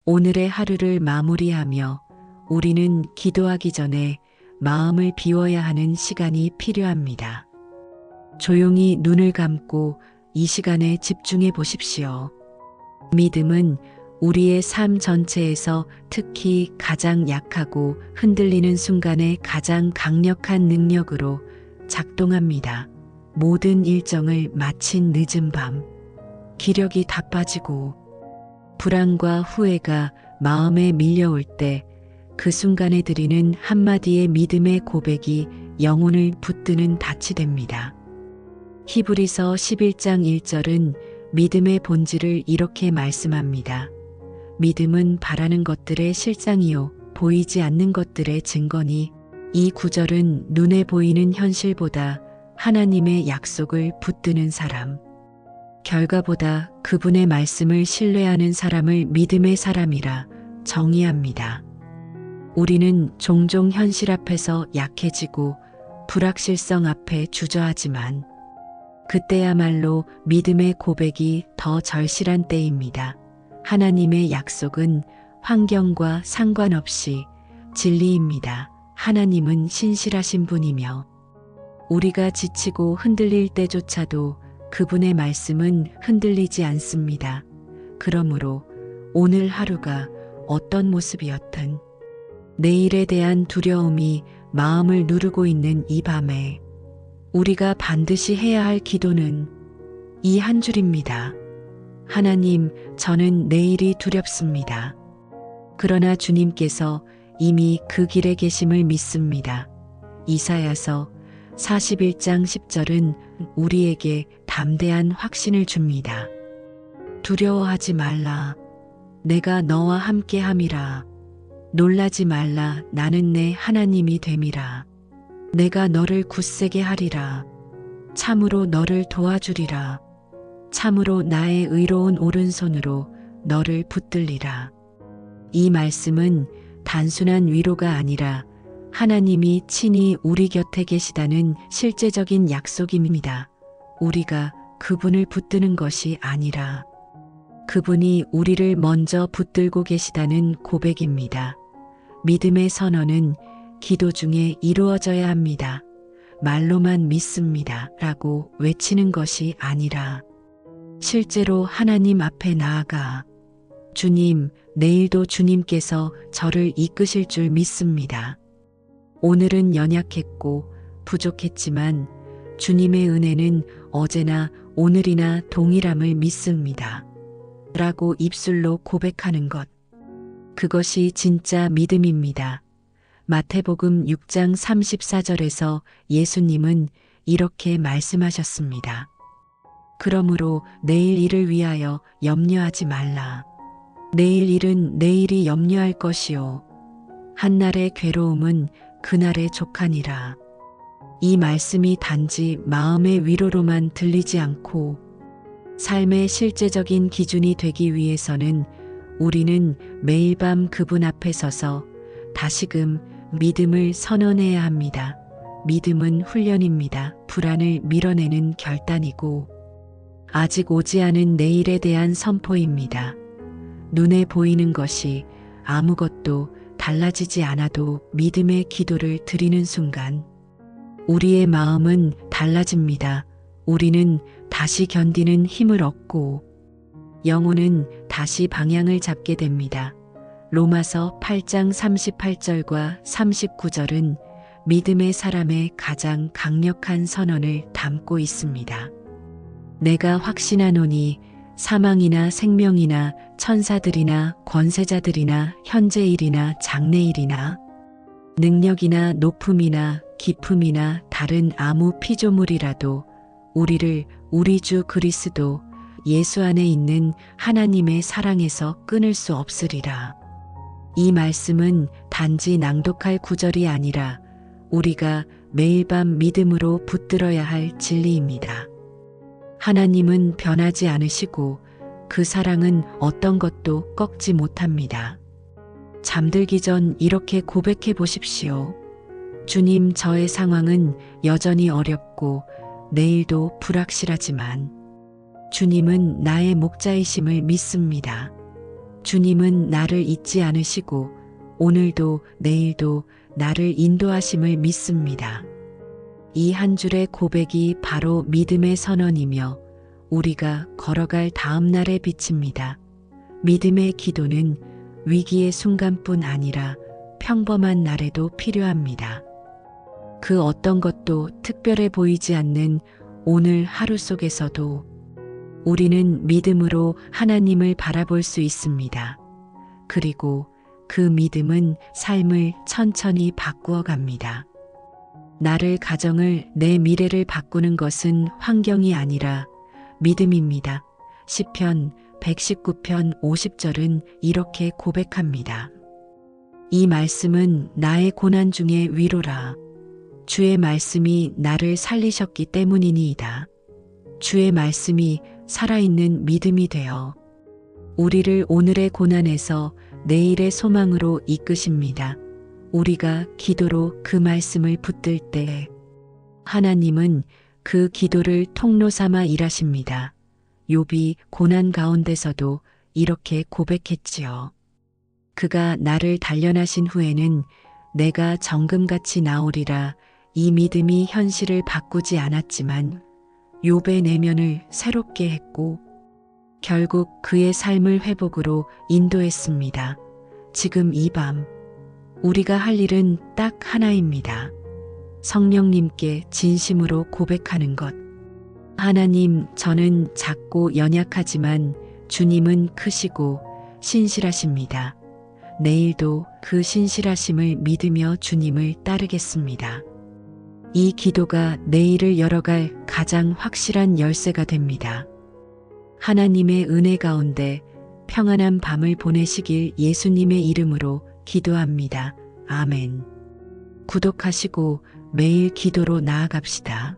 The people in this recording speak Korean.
오늘의 하루를 마무리하며 우리는 기도하기 전에 마음을 비워야 하는 시간이 필요합니다. 조용히 눈을 감고 이 시간에 집중해 보십시오. 믿음은 우리의 삶 전체에서 특히 가장 약하고 흔들리는 순간에 가장 강력한 능력으로 작동합니다. 모든 일정을 마친 늦은 밤, 기력이 다 빠지고 불안과 후회가 마음에 밀려올 때 그 순간에 드리는 한마디의 믿음의 고백이 영혼을 붙드는 닻이 됩니다. 히브리서 11장 1절은 믿음의 본질을 이렇게 말씀합니다. 믿음은 바라는 것들의 실상이요 보이지 않는 것들의 증거니. 이 구절은 눈에 보이는 현실보다 하나님의 약속을 붙드는 사람, 결과보다 그분의 말씀을 신뢰하는 사람을 믿음의 사람이라 정의합니다. 우리는 종종 현실 앞에서 약해지고 불확실성 앞에 주저하지만 그때야말로 믿음의 고백이 더 절실한 때입니다. 하나님의 약속은 환경과 상관없이 진리입니다. 하나님은 신실하신 분이며 우리가 지치고 흔들릴 때조차도 그분의 말씀은 흔들리지 않습니다. 그러므로 오늘 하루가 어떤 모습이었든 내일에 대한 두려움이 마음을 누르고 있는 이 밤에 우리가 반드시 해야 할 기도는 이 한 줄입니다. 하나님, 저는 내일이 두렵습니다. 그러나 주님께서 이미 그 길에 계심을 믿습니다. 이사야서 41장 10절은 우리에게 담대한 확신을 줍니다. 두려워하지 말라. 내가 너와 함께 함이라. 놀라지 말라. 나는 내 하나님이 됨이라. 내가 너를 굳세게 하리라. 참으로 너를 도와주리라. 참으로 나의 의로운 오른손으로 너를 붙들리라. 이 말씀은 단순한 위로가 아니라 하나님이 친히 우리 곁에 계시다는 실제적인 약속입니다. 우리가 그분을 붙드는 것이 아니라 그분이 우리를 먼저 붙들고 계시다는 고백입니다. 믿음의 선언은 기도 중에 이루어져야 합니다. 말로만 믿습니다 라고 외치는 것이 아니라 실제로 하나님 앞에 나아가 주님, 내일도 주님께서 저를 이끄실 줄 믿습니다. 오늘은 연약했고 부족했지만 주님의 은혜는 어제나 오늘이나 동일함을 믿습니다. 라고 입술로 고백하는 것. 그것이 진짜 믿음입니다. 마태복음 6장 34절에서 예수님은 이렇게 말씀하셨습니다. 그러므로 내일 일을 위하여 염려하지 말라. 내일 일은 내일이 염려할 것이요. 한날의 괴로움은 그날의 족하니라. 이 말씀이 단지 마음의 위로로만 들리지 않고 삶의 실제적인 기준이 되기 위해서는 우리는 매일 밤 그분 앞에 서서 다시금 믿음을 선언해야 합니다. 믿음은 훈련입니다. 불안을 밀어내는 결단이고 아직 오지 않은 내일에 대한 선포입니다. 눈에 보이는 것이 아무것도 달라지지 않아도 믿음의 기도를 드리는 순간 우리의 마음은 달라집니다. 우리는 다시 견디는 힘을 얻고 영혼은 다시 방향을 잡게 됩니다. 로마서 8장 38절과 39절은 믿음의 사람의 가장 강력한 선언을 담고 있습니다. 내가 확신하노니 사망이나 생명이나 천사들이나 권세자들이나 현재일이나 장래일이나 능력이나 높음이나 깊음이나 다른 아무 피조물이라도 우리를 우리 주 그리스도 예수 안에 있는 하나님의 사랑에서 끊을 수 없으리라. 이 말씀은 단지 낭독할 구절이 아니라 우리가 매일 밤 믿음으로 붙들어야 할 진리입니다. 하나님은 변하지 않으시고 그 사랑은 어떤 것도 꺾지 못합니다. 잠들기 전 이렇게 고백해 보십시오. 주님, 저의 상황은 여전히 어렵고 내일도 불확실하지만 주님은 나의 목자이심을 믿습니다. 주님은 나를 잊지 않으시고 오늘도 내일도 나를 인도하심을 믿습니다. 이 한 줄의 고백이 바로 믿음의 선언이며 우리가 걸어갈 다음 날의 빛입니다. 믿음의 기도는 위기의 순간뿐 아니라 평범한 날에도 필요합니다. 그 어떤 것도 특별해 보이지 않는 오늘 하루 속에서도 우리는 믿음으로 하나님을 바라볼 수 있습니다. 그리고 그 믿음은 삶을 천천히 바꾸어 갑니다. 나를 가정을 내 미래를 바꾸는 것은 환경이 아니라 믿음입니다. 시편 119편 50절은 이렇게 고백합니다. 이 말씀은 나의 고난 중에 위로라. 주의 말씀이 나를 살리셨기 때문이니이다. 주의 말씀이 살아있는 믿음이 되어 우리를 오늘의 고난에서 내일의 소망으로 이끄십니다. 우리가 기도로 그 말씀을 붙들 때 하나님은 그 기도를 통로 삼아 일하십니다. 욥이 고난 가운데서도 이렇게 고백했지요. 그가 나를 단련하신 후에는 내가 정금같이 나오리라. 이 믿음이 현실을 바꾸지 않았지만 욥의 내면을 새롭게 했고 결국 그의 삶을 회복으로 인도했습니다. 지금 이 밤 우리가 할 일은 딱 하나입니다. 성령님께 진심으로 고백하는 것. 하나님, 저는 작고 연약하지만 주님은 크시고 신실하십니다. 내일도 그 신실하심을 믿으며 주님을 따르겠습니다. 이 기도가 내일을 열어갈 가장 확실한 열쇠가 됩니다. 하나님의 은혜 가운데 평안한 밤을 보내시길 예수님의 이름으로 기도합니다. 아멘. 구독하시고 매일 기도로 나아갑시다.